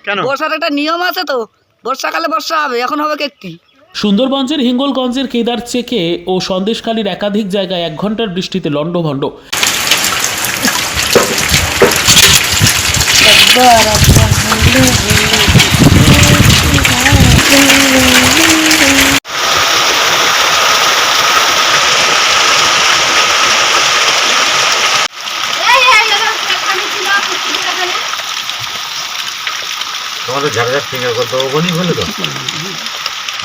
কেন? বর্ষার একটা নিয়ম আছে তো, বর্ষাকালে বর্ষা হবে, এখন হবে কি? সুন্দরবনের হিঙ্গলগঞ্জের কেদার চেকে ও সন্দেশখালীর একাধিক জায়গায় 1 ঘন্টার বৃষ্টিতে লণ্ডভণ্ড। তোমাদের ঝাড়ঝাড় ফিঙ্গার করতে ওখানেই হলো তো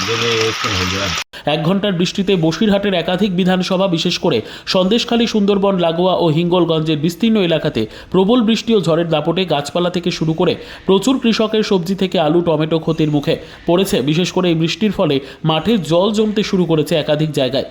দিলে একটু হয়ে যাবে। 1 ঘন্টার বৃষ্টিতে বসিরহাটের একাধিক বিধানসভা, বিশেষ করে সন্দেশখালী, সুন্দরবন লাগোয়া ও হিঙ্গলগঞ্জের বিস্তীর্ণ এলাকাতে প্রবল বৃষ্টি ও ঝড়ের দাপটে গাছপালা থেকে শুরু করে প্রচুর কৃষকের সবজি থেকে আলু, টমেটো ক্ষতির মুখে পড়েছে। বিশেষ করে এই বৃষ্টির ফলে মাঠে জল জমতে শুরু করেছে একাধিক জায়গায়।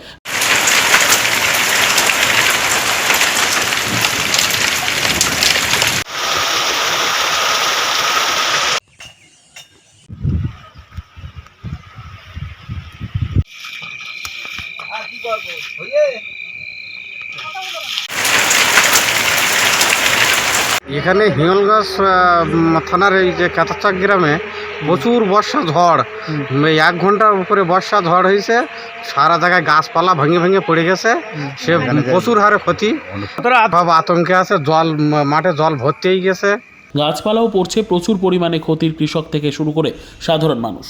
এখানে হিঙ্গলগঞ্জ থানার এই যে কাতারচাক গ্রামে প্রচুর বর্ষা ঝড়, 1 ঘন্টার উপরে বর্ষা ঝড় হয়েছে। সারা জায়গায় গাছপালা ভেঙে ভেঙে পড়ে গেছে, সে প্রচুর হারে ক্ষতি। সব আতঙ্কে আছে, জল মাঠে জল ভর্তি হয়ে গেছে। গাছপালাও পড়ছে প্রচুর পরিমাণে, ক্ষতির কৃষক থেকে শুরু করে সাধারণ মানুষ।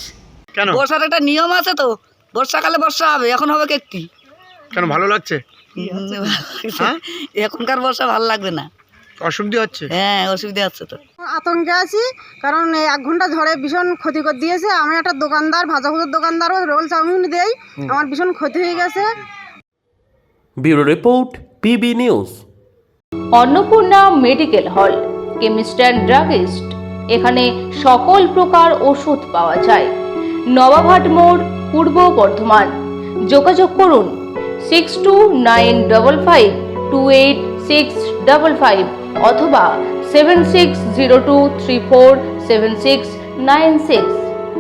কেন? বর্ষার একটা নিয়ম আছে তো, বর্ষাকালে বর্ষা হবে, এখন হবে কি? কেন ভালো লাগছে? হ্যাঁ? এখনকার বর্ষা ভালো লাগবে না, অসুবিধা হচ্ছে? হ্যাঁ অসুবিধা হচ্ছে তো। আতঙ্কে আছি, কারণ এই 1 ঘন্টা ঝড়ে ভীষণ ক্ষতি করে দিয়েছে। আমি একটা দোকানদার, ভাজাভুজের দোকানদারও, রোল চাউমিন দেই, আমার ভীষণ ক্ষতি হয়ে গেছে। Bureau report, PB news. Annapurna medical hall, chemist and druggist. এখানে সকল প্রকার ওষুধ পাওয়া যায়। নবাবহাট মোড়, পূর্ব বর্ধমান। যোগাযোগ করুন 6295528655 অথবা 7602347696।